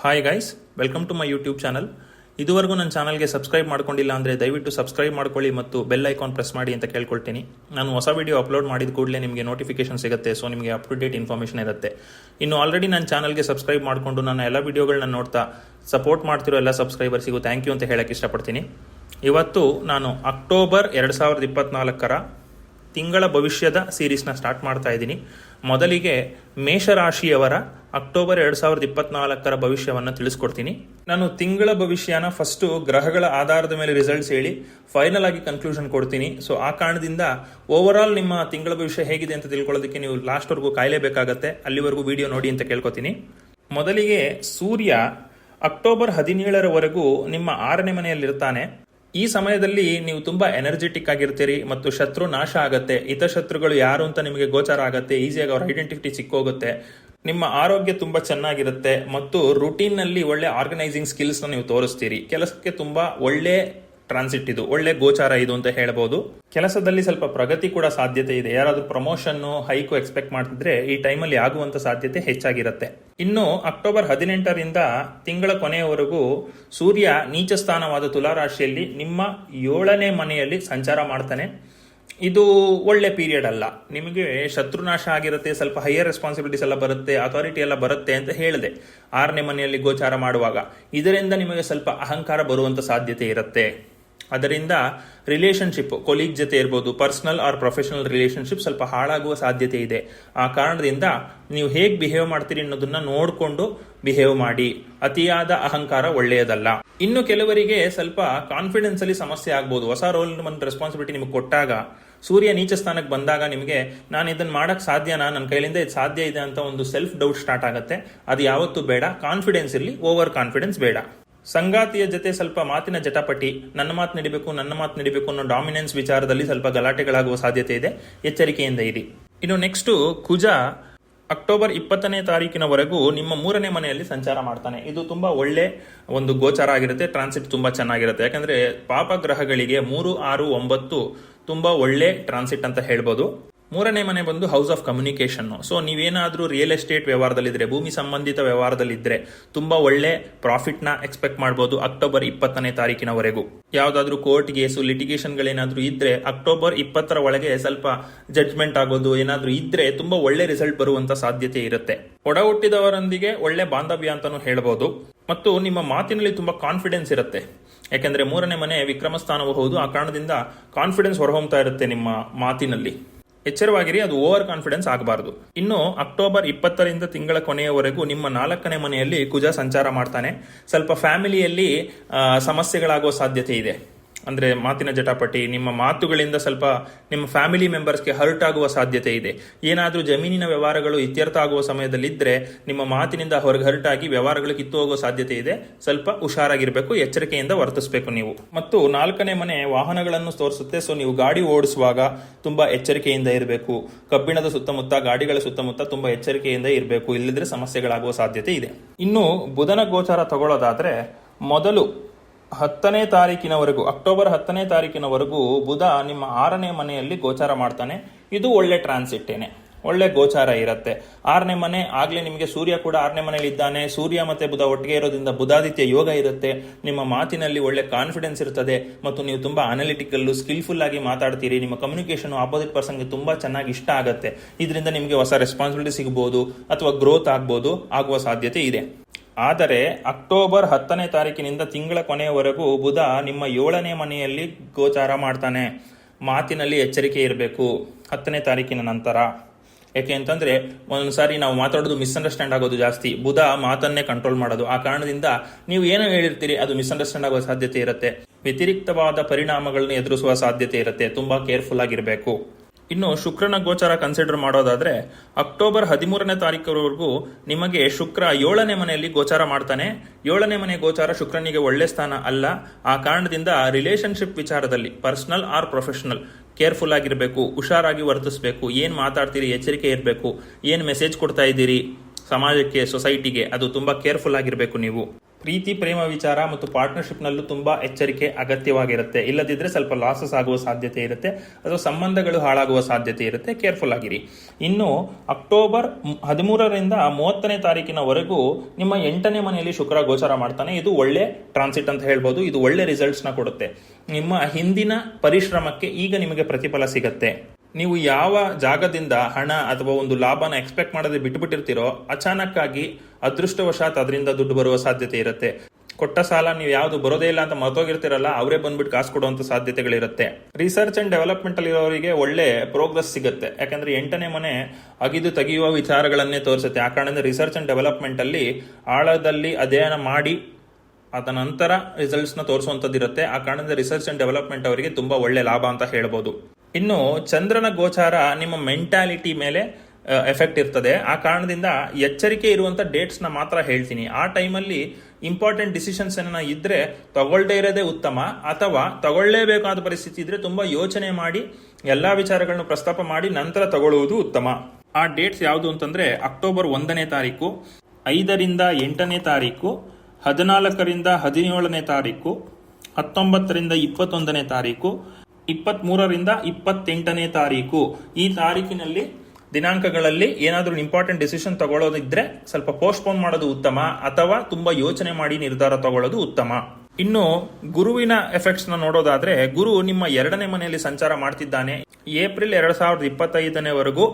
Hi guys, welcome to my YouTube channel. ಇದುವರೆಗೂ ನನ್ನ ಚಾನಲ್ಗೆ ಸಬ್ಸ್ಕ್ರೈಬ್ ಮಾಡ್ಕೊಂಡಿಲ್ಲ ಅಂದರೆ ದಯವಿಟ್ಟು ಸಬ್ಸ್ಕ್ರೈಬ್ ಮಾಡ್ಕೊಳ್ಳಿ ಮತ್ತು ಬೆಲ್ ಐಕಾನ್ ಪ್ರೆಸ್ ಮಾಡಿ ಅಂತ ಕೇಳ್ಕೊಳ್ತೀನಿ. ನಾನು ಹೊಸ ವಿಡಿಯೋ ಅಪ್ಲೋಡ್ ಮಾಡಿದ ಕೂಡಲೇ ನಿಮಗೆ ನೋಟಿಫಿಕೇಶನ್ ಸಿಗುತ್ತೆ, ಸೊ ನಿಮಗೆ ಅಪ್ ಟು ಡೇಟ್ ಇನ್ಫಾರ್ಮೇಷನ್ ಇರುತ್ತೆ. ಇನ್ನು ಆಲ್ರೆಡಿ ನನ್ನ ಚಾನಲ್ಗೆ ಸಬ್ಸ್ಕ್ರೈಬ್ ಮಾಡಿಕೊಂಡು ನನ್ನ ಎಲ್ಲ ವಿಡಿಯೋಗಳನ್ನ ನೋಡ್ತಾ ಸಪೋರ್ಟ್ ಮಾಡ್ತಿರೋ ಎಲ್ಲ ಸಬ್ಸ್ಕ್ರೈಬರ್ಸಿಗೂ ಥ್ಯಾಂಕ್ ಯು ಅಂತ ಹೇಳಕ್ಕೆ ಇಷ್ಟಪಡ್ತೀನಿ. ಇವತ್ತು ನಾನು ಅಕ್ಟೋಬರ್ 2024 ತಿಂಗಳ ಭವಿಷ್ಯದ ಸೀರೀಸ್ನ ಸ್ಟಾರ್ಟ್ ಮಾಡ್ತಾ ಇದ್ದೀನಿ. ಮೊದಲಿಗೆ ಮೇಷರಾಶಿಯವರ ಅಕ್ಟೋಬರ್ 2024 ಭವಿಷ್ಯವನ್ನು ತಿಳಿಸ್ಕೊಡ್ತೀನಿ. ನಾನು ತಿಂಗಳ ಭವಿಷ್ಯನ ಫಸ್ಟು ಗ್ರಹಗಳ ಆಧಾರದ ಮೇಲೆ ರಿಸಲ್ಟ್ಸ್ ಹೇಳಿ ಫೈನಲ್ ಆಗಿ ಕನ್ಕ್ಲೂಷನ್ ಕೊಡ್ತೀನಿ. ಸೊ ಆ ಕಾರಣದಿಂದ ಓವರ್ ಆಲ್ ನಿಮ್ಮ ತಿಂಗಳ ಭವಿಷ್ಯ ಹೇಗಿದೆ ಅಂತ ತಿಳ್ಕೊಳ್ಳೋದಕ್ಕೆ ನೀವು ಲಾಸ್ಟ್ವರೆಗೂ ಕಾಯಲೇಬೇಕಾಗತ್ತೆ. ಅಲ್ಲಿವರೆಗೂ ವಿಡಿಯೋ ನೋಡಿ ಅಂತ ಕೇಳ್ಕೊತೀನಿ. ಮೊದಲಿಗೆ ಸೂರ್ಯ ಅಕ್ಟೋಬರ್ 17 ನಿಮ್ಮ 6ನೇ ಮನೆಯಲ್ಲಿರ್ತಾನೆ. ಈ ಸಮಯದಲ್ಲಿ ನೀವು ತುಂಬಾ ಎನರ್ಜೆಟಿಕ್ ಆಗಿರ್ತೀರಿ ಮತ್ತು ಶತ್ರು ನಾಶ ಆಗತ್ತೆ. ಹಿತಶತ್ರುಗಳು ಯಾರು ಅಂತ ನಿಮಗೆ ಗೋಚಾರ ಆಗತ್ತೆ. ಈಸಿಯಾಗಿ ಅವ್ರ ಐಡೆಂಟಿಟಿ ಸಿಕ್ಕೋಗುತ್ತೆ. ನಿಮ್ಮ ಆರೋಗ್ಯ ತುಂಬಾ ಚೆನ್ನಾಗಿರುತ್ತೆ ಮತ್ತು ರೂಟೀನ್ ನಲ್ಲಿ ಒಳ್ಳೆ ಆರ್ಗನೈಸಿಂಗ್ ಸ್ಕಿಲ್ಸ್ ನೀವು ತೋರಿಸ್ತೀರಿ. ಕೆಲಸಕ್ಕೆ ತುಂಬಾ ಒಳ್ಳೆ ಟ್ರಾನ್ಸಿಟ್ ಇದು, ಒಳ್ಳೆ ಗೋಚಾರ ಇದು ಅಂತ ಹೇಳ್ಬೋದು. ಕೆಲಸದಲ್ಲಿ ಸ್ವಲ್ಪ ಪ್ರಗತಿ ಕೂಡ ಸಾಧ್ಯತೆ ಇದೆ. ಯಾರಾದ್ರೂ ಪ್ರಮೋಷನ್ ಹೈಕು ಎಕ್ಸ್ಪೆಕ್ಟ್ ಮಾಡ್ತಿದ್ರೆ ಈ ಟೈಮಲ್ಲಿ ಆಗುವಂತ ಸಾಧ್ಯತೆ ಹೆಚ್ಚಾಗಿರುತ್ತೆ. ಇನ್ನು ಅಕ್ಟೋಬರ್ 18 ತಿಂಗಳ ಕೊನೆಯವರೆಗೂ ಸೂರ್ಯ ನೀಚ ಸ್ಥಾನವಾದ ತುಲಾರಾಶಿಯಲ್ಲಿ ನಿಮ್ಮ 7ನೇ ಮನೆಯಲ್ಲಿ ಸಂಚಾರ ಮಾಡ್ತಾನೆ. ಇದು ಒಳ್ಳೆ ಪೀರಿಯಡ್ ಅಲ್ಲ. ನಿಮಗೆ ಶತ್ರುನಾಶ ಆಗಿರುತ್ತೆ, ಸ್ವಲ್ಪ ಹೈಯರ್ ರೆಸ್ಪಾನ್ಸಿಬಿಲಿಟೀಸ್ ಎಲ್ಲ ಬರುತ್ತೆ, ಅಥಾರಿಟಿ ಎಲ್ಲ ಬರುತ್ತೆ ಅಂತ ಹೇಳಿದೆ 6ನೇ ಮನೆಯಲ್ಲಿ ಗೋಚಾರ ಮಾಡುವಾಗ. ಇದರಿಂದ ನಿಮಗೆ ಸ್ವಲ್ಪ ಅಹಂಕಾರ ಬರುವಂತ ಸಾಧ್ಯತೆ ಇರುತ್ತೆ. ಅದರಿಂದ ರಿಲೇಶನ್ಶಿಪ್ ಕೊಲೀಗ್ ಜೊತೆ ಇರ್ಬೋದು, ಪರ್ಸನಲ್ ಆರ್ ಪ್ರೊಫೆಷನಲ್ ರಿಲೇಶನ್ಶಿಪ್ ಸ್ವಲ್ಪ ಹಾಳಾಗುವ ಸಾಧ್ಯತೆ ಇದೆ. ಆ ಕಾರಣದಿಂದ ನೀವು ಹೇಗೆ ಬಿಹೇವ್ ಮಾಡ್ತೀರಿ ಅನ್ನೋದನ್ನ ನೋಡಿಕೊಂಡು ಬಿಹೇವ್ ಮಾಡಿ. ಅತಿಯಾದ ಅಹಂಕಾರ ಒಳ್ಳೆಯದಲ್ಲ. ಇನ್ನು ಕೆಲವರಿಗೆ ಸ್ವಲ್ಪ ಕಾನ್ಫಿಡೆನ್ಸ್ ಅಲ್ಲಿ ಸಮಸ್ಯೆ ಆಗ್ಬೋದು. ಹೊಸ ರೋಲ್ ಒಂದು ರೆಸ್ಪಾನ್ಸಿಬಿಲಿಟಿ ನಿಮಗೆ ಕೊಟ್ಟಾಗ ಸೂರ್ಯ ನೀಚ ಸ್ಥಾನಕ್ಕೆ ಬಂದಾಗ ನಿಮಗೆ ನಾನು ಇದನ್ನ ಮಾಡಕ್ ಸಾಧ್ಯನಾ, ನನ್ನ ಕೈಲಿಂದ ಇದು ಸಾಧ್ಯ ಇದೆ ಅಂತ ಒಂದು ಸೆಲ್ಫ್ ಡೌಟ್ ಸ್ಟಾರ್ಟ್ ಆಗುತ್ತೆ. ಅದು ಯಾವತ್ತೂ ಬೇಡ. ಕಾನ್ಫಿಡೆನ್ಸ್ ಇರಲಿ, ಓವರ್ ಕಾನ್ಫಿಡೆನ್ಸ್ ಬೇಡ. ಸಂಗಾತಿಯ ಜೊತೆ ಸ್ವಲ್ಪ ಮಾತಿನ ಜಟಾಪಟಿ, ನನ್ನ ಮಾತು ನಡಿಬೇಕು ಅನ್ನೋ ಡಾಮಿನೆನ್ಸ್ ವಿಚಾರದಲ್ಲಿ ಸ್ವಲ್ಪ ಗಲಾಟೆಗಳಾಗುವ ಸಾಧ್ಯತೆ ಇದೆ. ಎಚ್ಚರಿಕೆಯಿಂದ ಇರಿ. ಇನ್ನು ನೆಕ್ಸ್ಟ್ ಕುಜ ಅಕ್ಟೋಬರ್ 20 ನಿಮ್ಮ 3ನೇ ಮನೆಯಲ್ಲಿ ಸಂಚಾರ ಮಾಡ್ತಾನೆ. ಇದು ತುಂಬಾ ಒಳ್ಳೆ ಒಂದು ಗೋಚಾರ ಆಗಿರುತ್ತೆ. ಟ್ರಾನ್ಸಿಟ್ ತುಂಬಾ ಚೆನ್ನಾಗಿರುತ್ತೆ. ಯಾಕಂದ್ರೆ ಪಾಪ ಗ್ರಹಗಳಿಗೆ 3, 6, 9 ತುಂಬಾ ಒಳ್ಳೆ ಟ್ರಾನ್ಸಿಟ್ ಅಂತ ಹೇಳ್ಬೋದು. 3ನೇ ಮನೆ ಬಂದು ಹೌಸ್ ಆಫ್ ಕಮ್ಯುನಿಕೇಶನ್. ಸೊ ನೀವೇನಾದ್ರೂ ರಿಯಲ್ ಎಸ್ಟೇಟ್ ವ್ಯವಹಾರದಲ್ಲಿದ್ರೆ, ಭೂಮಿ ಸಂಬಂಧಿತ ವ್ಯವಹಾರದಲ್ಲಿದ್ರೆ ತುಂಬಾ ಒಳ್ಳೆ ಪ್ರಾಫಿಟ್ ನ ಎಕ್ಸ್ಪೆಕ್ಟ್ ಮಾಡಬಹುದು ಅಕ್ಟೋಬರ್ 20 ಯಾವ್ದಾದ್ರು ಕೋರ್ಟ್ ಕೇಸು ಲಿಟಿಗೇಷನ್ಗಳೇನಾದ್ರೂ ಇದ್ರೆ ಅಕ್ಟೋಬರ್ 20 ಒಳಗೆ ಸ್ವಲ್ಪ ಜಡ್ಜ್ಮೆಂಟ್ ಆಗೋದು ಏನಾದ್ರೂ ಇದ್ರೆ ತುಂಬಾ ಒಳ್ಳೆ ರಿಸಲ್ಟ್ ಬರುವಂತ ಸಾಧ್ಯತೆ ಇರುತ್ತೆ. ಒಡ ಹುಟ್ಟಿದವರೊಂದಿಗೆ ಒಳ್ಳೆ ಬಾಂಧವ್ಯ ಅಂತಾನು ಹೇಳ್ಬೋದು. ಮತ್ತು ನಿಮ್ಮ ಮಾತಿನಲ್ಲಿ ತುಂಬಾ ಕಾನ್ಫಿಡೆನ್ಸ್ ಇರುತ್ತೆ. ಯಾಕಂದ್ರೆ 3ನೇ ಮನೆ ವಿಕ್ರಮ ಸ್ಥಾನವೂ ಹೌದು. ಆ ಕಾರಣದಿಂದ ಕಾನ್ಫಿಡೆನ್ಸ್ ಹೊರಹೊಮ್ತಾ ಇರುತ್ತೆ ನಿಮ್ಮ ಮಾತಿನಲ್ಲಿ. ಎಚ್ಚರವಾಗಿರಿ, ಅದು ಓವರ್ ಕಾನ್ಫಿಡೆನ್ಸ್ ಆಗಬಾರದು. ಇನ್ನು ಅಕ್ಟೋಬರ್ 20 ತಿಂಗಳ ಕೊನೆಯವರೆಗೂ ನಿಮ್ಮ 4ನೇ ಮನೆಯಲ್ಲಿ ಕುಜ ಸಂಚಾರ ಮಾಡ್ತಾನೆ. ಸ್ವಲ್ಪ ಫ್ಯಾಮಿಲಿಯಲ್ಲಿ ಸಮಸ್ಯೆಗಳಾಗುವ ಸಾಧ್ಯತೆ ಇದೆ. ಅಂದ್ರೆ ಮಾತಿನ ಜಟಾಪಟಿ, ನಿಮ್ಮ ಮಾತುಗಳಿಂದ ಸ್ವಲ್ಪ ನಿಮ್ಮ ಫ್ಯಾಮಿಲಿ ಮೆಂಬರ್ಸ್ಗೆ ಹರ್ಟ್ ಆಗುವ ಸಾಧ್ಯತೆ ಇದೆ. ಏನಾದ್ರೂ ಜಮೀನಿನ ವ್ಯವಹಾರಗಳು ಇತ್ಯರ್ಥ ಆಗುವ ಸಮಯದಲ್ಲಿದ್ದರೆ ನಿಮ್ಮ ಮಾತಿನಿಂದ ಹೊರಗೆ ಹರ್ಟ್ ಆಗಿ ವ್ಯವಹಾರಗಳು ಕಿತ್ತು ಹೋಗುವ ಸಾಧ್ಯತೆ ಇದೆ. ಸ್ವಲ್ಪ ಹುಷಾರಾಗಿರ್ಬೇಕು, ಎಚ್ಚರಿಕೆಯಿಂದ ವರ್ತಿಸಬೇಕು ನೀವು. ಮತ್ತು 4ನೇ ಮನೆ ವಾಹನಗಳನ್ನು ತೋರಿಸುತ್ತೆ. ಸೊ ನೀವು ಗಾಡಿ ಓಡಿಸುವಾಗ ತುಂಬಾ ಎಚ್ಚರಿಕೆಯಿಂದ ಇರಬೇಕು. ಕಬ್ಬಿಣದ ಸುತ್ತಮುತ್ತ, ಗಾಡಿಗಳ ಸುತ್ತಮುತ್ತ ತುಂಬಾ ಎಚ್ಚರಿಕೆಯಿಂದ ಇರಬೇಕು. ಇಲ್ಲದ್ರೆ ಸಮಸ್ಯೆಗಳಾಗುವ ಸಾಧ್ಯತೆ ಇದೆ. ಇನ್ನು ಬುಧನ ಗೋಚಾರ ತಗೊಳ್ಳೋದಾದ್ರೆ ಮೊದಲು 10ನೇ ತಾರೀಕಿನವರೆಗೂ, ಅಕ್ಟೋಬರ್ 10ನೇ ತಾರೀಕಿನವರೆಗೂ ಬುಧ ನಿಮ್ಮ 6ನೇ ಮನೆಯಲ್ಲಿ ಗೋಚಾರ ಮಾಡ್ತಾನೆ. ಇದು ಒಳ್ಳೆ ಟ್ರಾನ್ಸಿಟ್ಟೇನೆ, ಒಳ್ಳೆ ಗೋಚಾರ ಇರುತ್ತೆ. 6ನೇ ಮನೆ ಆಗ್ಲೇ ನಿಮಗೆ ಸೂರ್ಯ ಕೂಡ 6ನೇ ಮನೆಯಲ್ಲಿ ಇದ್ದಾನೆ. ಸೂರ್ಯ ಮತ್ತೆ ಬುಧ ಒಟ್ಟಿಗೆ ಇರೋದ್ರಿಂದ ಬುಧಾದಿತ್ಯ ಯೋಗ ಇರುತ್ತೆ. ನಿಮ್ಮ ಮಾತಿನಲ್ಲಿ ಒಳ್ಳೆ ಕಾನ್ಫಿಡೆನ್ಸ್ ಇರ್ತದೆ ಮತ್ತು ನೀವು ತುಂಬಾ ಅನಾಲಿಟಿಕಲ್ ಸ್ಕಿಲ್ಫುಲ್ ಆಗಿ ಮಾತಾಡ್ತೀರಿ. ನಿಮ್ಮ ಕಮ್ಯುನಿಕೇಶನ್ ಆಪೋಸಿಟ್ ಪರ್ಸನ್ಗೆ ತುಂಬಾ ಚೆನ್ನಾಗಿ ಇಷ್ಟ ಆಗುತ್ತೆ. ಇದರಿಂದ ನಿಮಗೆ ಹೊಸ ರೆಸ್ಪಾನ್ಸಿಬಿಲಿಟಿ ಸಿಗಬಹುದು ಅಥವಾ ಗ್ರೋತ್ ಆಗುವ ಸಾಧ್ಯತೆ ಇದೆ. ಆದರೆ ಅಕ್ಟೋಬರ್ 10ನೇ ತಾರೀಕಿನಿಂದ ತಿಂಗಳ ಕೊನೆಯವರೆಗೂ ಬುಧ ನಿಮ್ಮ 7ನೇ ಮನೆಯಲ್ಲಿ ಗೋಚಾರ ಮಾಡ್ತಾನೆ. ಮಾತಿನಲ್ಲಿ ಎಚ್ಚರಿಕೆ ಇರಬೇಕು 10ನೇ ತಾರೀಕಿನ ನಂತರ. ಯಾಕೆ ಅಂತಂದ್ರೆ ಒಂದ್ಸಾರಿ ನಾವು ಮಾತಾಡೋದು ಮಿಸ್ಅಂಡರ್ಸ್ಟ್ಯಾಂಡ್ ಆಗೋದು ಜಾಸ್ತಿ. ಬುಧ ಮಾತನ್ನೇ ಕಂಟ್ರೋಲ್ ಮಾಡೋದು. ಆ ಕಾರಣದಿಂದ ನೀವು ಏನೋ ಹೇಳಿರ್ತೀರಿ ಅದು ಮಿಸ್ಅಂಡರ್ಸ್ಟ್ಯಾಂಡ್ ಆಗುವ ಸಾಧ್ಯತೆ ಇರುತ್ತೆ. ವ್ಯತಿರಿಕ್ತವಾದ ಪರಿಣಾಮಗಳನ್ನು ಎದುರಿಸುವ ಸಾಧ್ಯತೆ ಇರುತ್ತೆ. ತುಂಬಾ ಕೇರ್ಫುಲ್ ಆಗಿರಬೇಕು. ಇನ್ನು ಶುಕ್ರನ ಗೋಚಾರ ಕನ್ಸಿಡರ್ ಮಾಡೋದಾದ್ರೆ ಅಕ್ಟೋಬರ್ 13ನೇ ತಾರೀಕುವರೆಗೂ ನಿಮಗೆ ಶುಕ್ರ 7ನೇ ಮನೆಯಲ್ಲಿ ಗೋಚಾರ ಮಾಡ್ತಾನೆ. 7ನೇ ಮನೆ ಗೋಚಾರ ಶುಕ್ರನಿಗೆ ಒಳ್ಳೆ ಸ್ಥಾನ ಅಲ್ಲ. ಆ ಕಾರಣದಿಂದ ರಿಲೇಶನ್ಶಿಪ್ ವಿಚಾರದಲ್ಲಿ ಪರ್ಸನಲ್ ಆರ್ ಪ್ರೊಫೆಷನಲ್ ಕೇರ್ಫುಲ್ ಆಗಿರಬೇಕು, ಹುಷಾರಾಗಿ ವರ್ತಿಸಬೇಕು. ಏನ್ ಮಾತಾಡ್ತೀರಿ ಎಚ್ಚರಿಕೆ ಇರಬೇಕು. ಏನ್ ಮೆಸೇಜ್ ಕೊಡ್ತಾ ಇದ್ದೀರಿ ಸಮಾಜಕ್ಕೆ, ಸೊಸೈಟಿಗೆ, ಅದು ತುಂಬಾ ಕೇರ್ಫುಲ್ ಆಗಿರಬೇಕು ನೀವು. ಪ್ರೀತಿ ಪ್ರೇಮ ವಿಚಾರ ಮತ್ತು ಪಾರ್ಟ್ನರ್ಶಿಪ್ನಲ್ಲೂ ತುಂಬ ಎಚ್ಚರಿಕೆ ಅಗತ್ಯವಾಗಿರುತ್ತೆ. ಇಲ್ಲದಿದ್ದರೆ ಸ್ವಲ್ಪ ಲಾಸಸ್ ಆಗುವ ಸಾಧ್ಯತೆ ಇರುತ್ತೆ ಅಥವಾ ಸಂಬಂಧಗಳು ಹಾಳಾಗುವ ಸಾಧ್ಯತೆ ಇರುತ್ತೆ. ಕೇರ್ಫುಲ್ ಆಗಿರಿ. ಇನ್ನು ಅಕ್ಟೋಬರ್ 13ರಿಂದ 30ನೇ ತಾರೀಕಿನವರೆಗೂ ನಿಮ್ಮ 8ನೇ ಮನೆಯಲ್ಲಿ ಶುಕ್ರ ಗೋಚರ ಮಾಡ್ತಾನೆ. ಇದು ಒಳ್ಳೆ ಟ್ರಾನ್ಸಿಟ್ ಅಂತ ಹೇಳ್ಬೋದು. ಇದು ಒಳ್ಳೆ ರಿಸಲ್ಟ್ಸ್ನ ಕೊಡುತ್ತೆ. ನಿಮ್ಮ ಹಿಂದಿನ ಪರಿಶ್ರಮಕ್ಕೆ ಈಗ ನಿಮಗೆ ಪ್ರತಿಫಲ ಸಿಗುತ್ತೆ. ನೀವು ಯಾವ ಜಾಗದಿಂದ ಹಣ ಅಥವಾ ಒಂದು ಲಾಭನ ಎಕ್ಸ್ಪೆಕ್ಟ್ ಮಾಡದೆ ಬಿಟ್ಟುಬಿಟ್ಟಿರ್ತೀರೋ ಅಚಾನಕ್ ಆಗಿ ಅದೃಷ್ಟವಶಾತ್ ಅದರಿಂದ ದುಡ್ಡು ಬರುವ ಸಾಧ್ಯತೆ ಇರುತ್ತೆ. ಕೊಟ್ಟ ಸಾಲ ನೀವು ಯಾವುದು ಬರೋದೇ ಇಲ್ಲ ಅಂತ ಮರ್ತೋಗಿರ್ತೀರಲ್ಲ, ಅವರೇ ಬಂದ್ಬಿಟ್ಟು ಕಾಸು ಕೊಡುವಂತ ಸಾಧ್ಯತೆಗಳಿರುತ್ತೆ. ರಿಸರ್ಚ್ ಅಂಡ್ ಡೆವಲಪ್ಮೆಂಟ್ ಅಲ್ಲಿ ಇರೋರಿಗೆ ಒಳ್ಳೆ ಪ್ರೋಗ್ರೆಸ್ ಸಿಗುತ್ತೆ. ಯಾಕಂದ್ರೆ 8ನೇ ಮನೆ ಅಗಿದು ತೆಗೆಯುವ ವಿಚಾರಗಳನ್ನೇ ತೋರಿಸುತ್ತೆ. ಆ ಕಾರಣದಿಂದ ರಿಸರ್ಚ್ ಅಂಡ್ ಡೆವಲಪ್ಮೆಂಟ್ ಅಲ್ಲಿ ಆಳದಲ್ಲಿ ಅಧ್ಯಯನ ಮಾಡಿ ಅದ ನಂತರ ರಿಸಲ್ಟ್ಸ್ನ ತೋರಿಸುವಂಥದ್ದಿರುತ್ತೆ. ಆ ಕಾರಣದಿಂದ ರಿಸರ್ಚ್ ಅಂಡ್ ಡೆವಲಪ್ಮೆಂಟ್ ಅವರಿಗೆ ತುಂಬಾ ಒಳ್ಳೆ ಲಾಭ ಅಂತ ಹೇಳ್ಬೋದು. ಇನ್ನು ಚಂದ್ರನ ಗೋಚಾರ ನಿಮ್ಮ ಮೆಂಟಾಲಿಟಿ ಮೇಲೆ ಎಫೆಕ್ಟ್ ಇರ್ತದೆ. ಆ ಕಾರಣದಿಂದ ಎಚ್ಚರಿಕೆ ಇರುವಂತ ಡೇಟ್ಸ್ನ ಮಾತ್ರ ಹೇಳ್ತೀನಿ. ಆ ಟೈಮಲ್ಲಿ ಇಂಪಾರ್ಟೆಂಟ್ ಡಿಸಿಷನ್ಸ್ ಏನ ಇದ್ರೆ ತಗೊಳ್ಳದೇ ಇರೋದೇ ಉತ್ತಮ, ಅಥವಾ ತಗೊಳ್ಳೇಬೇಕಾದ ಪರಿಸ್ಥಿತಿ ಇದ್ರೆ ತುಂಬಾ ಯೋಚನೆ ಮಾಡಿ ಎಲ್ಲಾ ವಿಚಾರಗಳನ್ನು ಪ್ರಸ್ತಾಪ ಮಾಡಿ ನಂತರ ತಗೊಳ್ಳುವುದು ಉತ್ತಮ. ಆ ಡೇಟ್ಸ್ ಯಾವುದು ಅಂತಂದ್ರೆ ಅಕ್ಟೋಬರ್ 1ನೇ ತಾರೀಕು, 5ರಿಂದ 8ನೇ ತಾರೀಕು, 14ರಿಂದ 17ನೇ ತಾರೀಕು, 19ರಿಂದ 21ನೇ ತಾರೀಕು, 23ರಿಂದ 28ನೇ ತಾರೀಕು. ಈ ತಾರೀಕಿನಲ್ಲಿ ದಿನಾಂಕಗಳಲ್ಲಿ ಏನಾದರೂ ಇಂಪಾರ್ಟೆಂಟ್ ಡಿಸಿಷನ್ ತಗೊಳ್ಳೋದಿದ್ರೆ ಸ್ವಲ್ಪ ಪೋಸ್ಟ್ಪೋನ್ ಮಾಡೋದು ಉತ್ತಮ, ಅಥವಾ ತುಂಬಾ ಯೋಚನೆ ಮಾಡಿ ನಿರ್ಧಾರ ತಗೊಳ್ಳೋದು ಉತ್ತಮ. ಇನ್ನು ಗುರುವಿನ ಎಫೆಕ್ಟ್ಸ್ ನ ನೋಡೋದಾದ್ರೆ, ಗುರು ನಿಮ್ಮ 2ನೇ ಮನೆಯಲ್ಲಿ ಸಂಚಾರ ಮಾಡ್ತಿದ್ದಾನೆ. ಏಪ್ರಿಲ್ 2025ವರೆಗೂ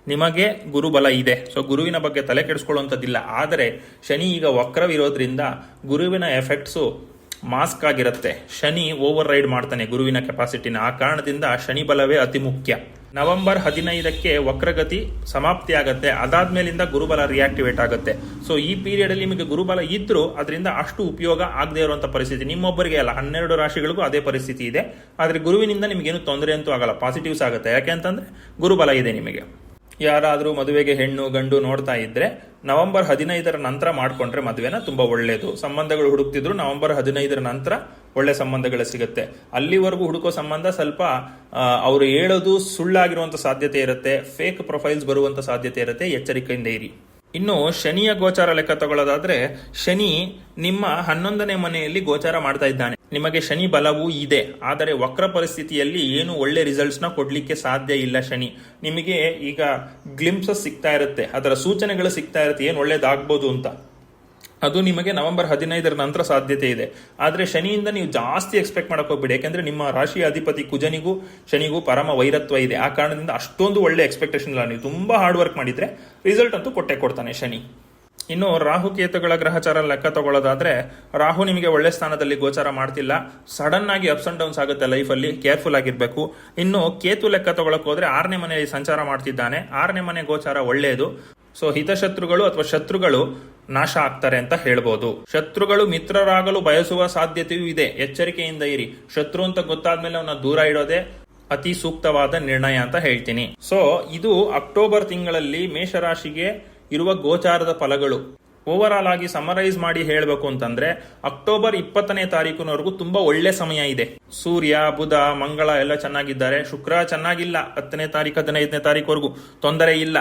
ನಿಮಗೆ ಗುರುಬಲ ಇದೆ. ಸೊ ಗುರುವಿನ ಬಗ್ಗೆ ತಲೆ ಕೆಡಿಸ್ಕೊಳ್ಳುವಂಥದ್ದಿಲ್ಲ. ಆದರೆ ಶನಿ ಈಗ ವಕ್ರವಿರೋದ್ರಿಂದ ಗುರುವಿನ ಎಫೆಕ್ಟ್ಸು ಮಾಸ್ಕ್ ಆಗಿರುತ್ತೆ. ಶನಿ ಓವರ್ ರೈಡ್ ಮಾಡ್ತಾನೆ ಗುರುವಿನ ಕೆಪಾಸಿಟಿನ. ಆ ಕಾರಣದಿಂದ ಶನಿ ಬಲವೇ ಅತಿ ಮುಖ್ಯ. ನವೆಂಬರ್ 15ಕ್ಕೆ ವಕ್ರಗತಿ ಸಮಾಪ್ತಿ ಆಗುತ್ತೆ. ಅದಾದ್ಮೇಲಿಂದ ಗುರುಬಲ ರಿಯಾಕ್ಟಿವೇಟ್ ಆಗುತ್ತೆ. ಸೊ ಈ ಪೀರಿಯಡ್ ಅಲ್ಲಿ ನಿಮಗೆ ಗುರುಬಲ ಇದ್ರೂ ಅದರಿಂದ ಅಷ್ಟು ಉಪಯೋಗ ಆಗದೆ ಇರುವಂತ ಪರಿಸ್ಥಿತಿ ನಿಮ್ಮೊಬ್ಬರಿಗೆ ಅಲ್ಲ, 12 ರಾಶಿಗಳಿಗೂ ಅದೇ ಪರಿಸ್ಥಿತಿ ಇದೆ. ಆದ್ರೆ ಗುರುವಿನಿಂದ ನಿಮಗೇನು ತೊಂದರೆ ಅಂತೂ ಆಗಲ್ಲ, ಪಾಸಿಟಿವ್ಸ್ ಆಗುತ್ತೆ. ಯಾಕೆ ಅಂತಂದ್ರೆ ಗುರುಬಲ ಇದೆ ನಿಮಗೆ. ಯಾರಾದರೂ ಮದುವೆಗೆ ಹೆಣ್ಣು ಗಂಡು ನೋಡ್ತಾ ಇದ್ರೆ ನವೆಂಬರ್ 15ರ ನಂತರ ಮಾಡ್ಕೊಂಡ್ರೆ ಮದುವೆನ ತುಂಬಾ ಒಳ್ಳೇದು. ಸಂಬಂಧಗಳು ಹುಡುಕ್ತಿದ್ರು ನವೆಂಬರ್ 15ರ ನಂತರ ಒಳ್ಳೆ ಸಂಬಂಧಗಳು ಸಿಗುತ್ತೆ. ಅಲ್ಲಿವರೆಗೂ ಹುಡುಕೋ ಸಂಬಂಧ ಸ್ವಲ್ಪ ಅವರು ಹೇಳೋದು ಸುಳ್ಳಾಗಿರುವಂತ ಸಾಧ್ಯತೆ ಇರುತ್ತೆ, ಫೇಕ್ ಪ್ರೊಫೈಲ್ಸ್ ಬರುವಂತ ಸಾಧ್ಯತೆ ಇರುತ್ತೆ. ಎಚ್ಚರಿಕೆಯಿಂದ ಇರಿ. ಇನ್ನು ಶನಿಯ ಗೋಚಾರ ಲೆಕ್ಕ ತಗೊಳ್ಳೋದಾದ್ರೆ, ಶನಿ ನಿಮ್ಮ 11ನೇ ಮನೆಯಲ್ಲಿ ಗೋಚಾರ ಮಾಡ್ತಾ ಇದ್ದಾನೆ. ನಿಮಗೆ ಶನಿ ಬಲವೂ ಇದೆ, ಆದರೆ ವಕ್ರ ಪರಿಸ್ಥಿತಿಯಲ್ಲಿ ಏನು ಒಳ್ಳೆ ರಿಸಲ್ಟ್ಸ್ ನ ಕೊಡ್ಲಿಕ್ಕೆ ಸಾಧ್ಯ ಇಲ್ಲ. ಶನಿ ನಿಮಗೆ ಈಗ ಗ್ಲಿಂಪ್ಸಸ್ ಸಿಗ್ತಾ ಇರುತ್ತೆ, ಅದರ ಸೂಚನೆಗಳು ಸಿಗ್ತಾ ಇರುತ್ತೆ ಏನು ಒಳ್ಳೇದಾಗ್ಬೋದು ಅಂತ. ಅದು ನಿಮಗೆ ನವೆಂಬರ್ 15ರ ನಂತರ ಸಾಧ್ಯತೆ ಇದೆ. ಆದ್ರೆ ಶನಿಯಿಂದ ನೀವು ಜಾಸ್ತಿ ಎಕ್ಸ್ಪೆಕ್ಟ್ ಮಾಡಕ್ ಹೋಗ್ಬೇಡಿ. ಯಾಕಂದ್ರೆ ನಿಮ್ಮ ರಾಶಿಯ ಅಧಿಪತಿ ಕುಜನಿಗೂ ಶನಿಗೂ ಪರಮ ವೈರತ್ವ ಇದೆ. ಆ ಕಾರಣದಿಂದ ಅಷ್ಟೊಂದು ಒಳ್ಳೆ ಎಕ್ಸ್ಪೆಕ್ಟೇಷನ್ ಇಲ್ಲ. ನೀವು ತುಂಬಾ ಹಾರ್ಡ್ ವರ್ಕ್ ಮಾಡಿದ್ರೆ ರಿಸಲ್ಟ್ ಅಂತೂ ಕೊಟ್ಟೆ ಕೊಡ್ತಾನೆ ಶನಿ. ಇನ್ನು ರಾಹು ಕೇತುಗಳ ಗ್ರಹಚಾರ ಲೆಕ್ಕ ತಗೊಳ್ಳೋದಾದ್ರೆ, ರಾಹು ನಿಮಗೆ ಒಳ್ಳೆ ಸ್ಥಾನದಲ್ಲಿ ಗೋಚಾರ ಮಾಡ್ತಿಲ್ಲ. ಸಡನ್ ಆಗಿ ಅಪ್ಸ್ ಅಂಡ್ ಡೌನ್ಸ್ ಆಗುತ್ತೆ ಲೈಫಲ್ಲಿ, ಕೇರ್ಫುಲ್ ಆಗಿರ್ಬೇಕು. ಇನ್ನು ಕೇತು ಲೆಕ್ಕ ತಗೊಳಕ್ ಹೋದ್ರೆ 6ನೇ ಮನೆಯಲ್ಲಿ ಸಂಚಾರ ಮಾಡ್ತಿದ್ದಾನೆ. 6ನೇ ಮನೆ ಗೋಚಾರ ಒಳ್ಳೆಯದು. ಸೊ ಹಿತಶತ್ರುಗಳು ಅಥವಾ ಶತ್ರುಗಳು ನಾಶ ಆಗ್ತಾರೆ ಅಂತ ಹೇಳ್ಬೋದು. ಶತ್ರುಗಳು ಮಿತ್ರರಾಗಲು ಬಯಸುವ ಸಾಧ್ಯತೆಯೂ ಇದೆ. ಎಚ್ಚರಿಕೆಯಿಂದ ಇರಿ. ಶತ್ರು ಅಂತ ಗೊತ್ತಾದ್ಮೇಲೆ ಅವನ್ನ ದೂರ ಇಡೋದೇ ಅತಿ ಸೂಕ್ತವಾದ ನಿರ್ಣಯ ಅಂತ ಹೇಳ್ತೀನಿ. ಸೊ ಇದು ಅಕ್ಟೋಬರ್ ತಿಂಗಳಲ್ಲಿ ಮೇಷರಾಶಿಗೆ ಇರುವ ಗೋಚಾರದ ಫಲಗಳು. ಓವರ್ ಆಲ್ ಆಗಿ ಸಮರೈಸ್ ಮಾಡಿ ಹೇಳಬೇಕು ಅಂತಂದ್ರೆ, ಅಕ್ಟೋಬರ್ 20ನೇ ತಾರೀಕಿನವರೆಗೂ ತುಂಬಾ ಒಳ್ಳೆ ಸಮಯ ಇದೆ. ಸೂರ್ಯ ಬುಧ ಮಂಗಳ ಎಲ್ಲ ಚೆನ್ನಾಗಿದ್ದಾರೆ. ಶುಕ್ರ ಚೆನ್ನಾಗಿಲ್ಲ. 10ನೇ ತಾರೀಕು 15ನೇ ತಾರೀಕುವರೆಗೂ ತೊಂದರೆ ಇಲ್ಲ.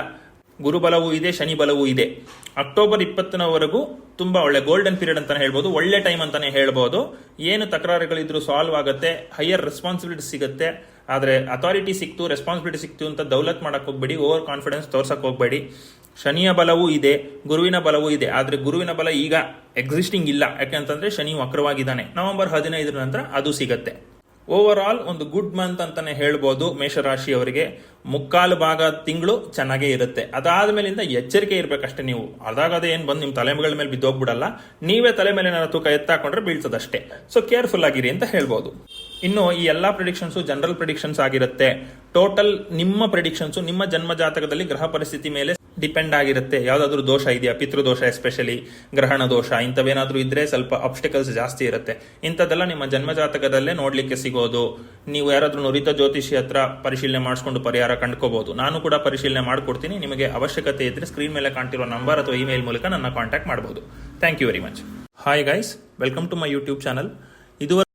ಗುರುಬಲವೂ ಇದೆ, ಶನಿ ಬಲವೂ ಇದೆ. ಅಕ್ಟೋಬರ್ 20ನವರೆಗೂ ತುಂಬಾ ಒಳ್ಳೆ ಗೋಲ್ಡನ್ ಪೀರಿಯಡ್ ಅಂತಾನೆ ಹೇಳ್ಬೋದು, ಒಳ್ಳೆ ಟೈಮ್ ಅಂತಾನೆ ಹೇಳ್ಬೋದು. ಏನು ತಕರಾರುಗಳಿದ್ರು ಸಾಲ್ವ್ ಆಗುತ್ತೆ, ಹೈಯರ್ ರೆಸ್ಪಾನ್ಸಿಬಿಲಿಟಿ ಸಿಗುತ್ತೆ. ಆದ್ರೆ ಅಥಾರಿಟಿ ಸಿಕ್ತು, ರೆಸ್ಪಾನ್ಸಿಬಿಲಿಟಿ ಸಿಕ್ತು ಅಂತ ದೌಲತ್ ಮಾಡಕ್ ಹೋಗ್ಬೇಡಿ, ಓವರ್ ಕಾನ್ಫಿಡೆನ್ಸ್ ತೋರ್ಸಕ್ ಹೋಗ್ಬೇಡಿ. ಶನಿಯ ಬಲವೂ ಇದೆ, ಗುರುವಿನ ಬಲವೂ ಇದೆ. ಆದ್ರೆ ಗುರುವಿನ ಬಲ ಈಗ ಎಕ್ಸಿಸ್ಟಿಂಗ್ ಇಲ್ಲ. ಯಾಕೆಂತಂದ್ರೆ ಶನಿ ವಕ್ರವಾಗಿದ್ದಾನೆ. ನವೆಂಬರ್ 15ರ ನಂತರ ಅದು ಸಿಗತ್ತೆ. ಓವರ್ ಆಲ್ ಒಂದು ಗುಡ್ ಮಂತ್ ಅಂತಾನೆ ಹೇಳ್ಬೋದು ಮೇಷರಾಶಿಯವರಿಗೆ. ಮುಕ್ಕಾಲು ಭಾಗ ತಿಂಗಳು ಚೆನ್ನಾಗೇ ಇರುತ್ತೆ. ಅದಾದ್ಮೇಲಿಂದ ಎಚ್ಚರಿಕೆ ಇರ್ಬೇಕಷ್ಟೇ. ನೀವು ಅದಾಗದೇ ಏನ್ ಬಂದು ನಿಮ್ ತಲೆಗಳ ಮೇಲೆ ಬಿದ್ದೋಗ್ಬಿಡಲ್ಲ. ನೀವೇ ತಲೆ ಮೇಲೆ ತೂಕ ಎತ್ತಾಕೊಂಡ್ರೆ ಬೀಳ್ತದಷ್ಟೇ. ಸೊ ಕೇರ್ಫುಲ್ ಆಗಿರಿ ಅಂತ ಹೇಳ್ಬೋದು. ಇನ್ನು ಈ ಎಲ್ಲಾ ಪ್ರಿಡಿಕ್ಷನ್ಸ್ ಜನರಲ್ ಪ್ರಿಡಿಕ್ಷನ್ಸ್ ಆಗಿರುತ್ತೆ. ಟೋಟಲ್ ನಿಮ್ಮ ಪ್ರಿಡಿಕ್ಷನ್ಸ್ ನಿಮ್ಮ ಜನ್ಮ ಜಾತಕದಲ್ಲಿ ಗ್ರಹ ಪರಿಸ್ಥಿತಿ ಮೇಲೆ ಡಿಪೆಂಡ್ ಆಗಿರುತ್ತೆ. ಯಾವ್ದಾದ್ರು ದೋಷ ಇದೆಯಾ, ಪಿತೃದೋಷ ಎಸ್ಪೆಷಲಿ, ಗ್ರಹಣ ದೋಷ ಇಂಥವೇನಾದ್ರೂ ಇದ್ರೆ ಸ್ವಲ್ಪ ಆಬ್ಸ್ಟಿಕಲ್ಸ್ ಜಾಸ್ತಿ ಇರುತ್ತೆ. ಇಂಥದ್ದೆಲ್ಲ ನಿಮ್ಮ ಜನ್ಮ ಜಾತಕದಲ್ಲೇ ನೋಡ್ಲಿಕ್ಕೆ ಸಿಗೋದು. ನೀವು ಯಾರಾದ್ರೂ ನುರಿತ ಜ್ಯೋತಿಷಿ ಹತ್ರ ಪರಿಶೀಲನೆ ಮಾಡಿಸ್ಕೊಂಡು ಪರಿಹಾರ ಕಂಡ್ಕೋಬಹುದು. ನಾನು ಕೂಡ ಪರಿಶೀಲನೆ ಮಾಡ್ಕೊಡ್ತೀನಿ. ನಿಮಗೆ ಅವಶ್ಯಕತೆ ಇದ್ರೆ ಸ್ಕ್ರೀನ್ ಮೇಲೆ ಕಾಣ್ತಿರೋ ನಂಬರ್ ಅಥವಾ ಇಮೇಲ್ ಮೂಲಕ ನನ್ನ ಕಾಂಟ್ಯಾಕ್ಟ್ ಮಾಡಬಹುದು. Thank you very much. Hi guys, welcome to my YouTube channel.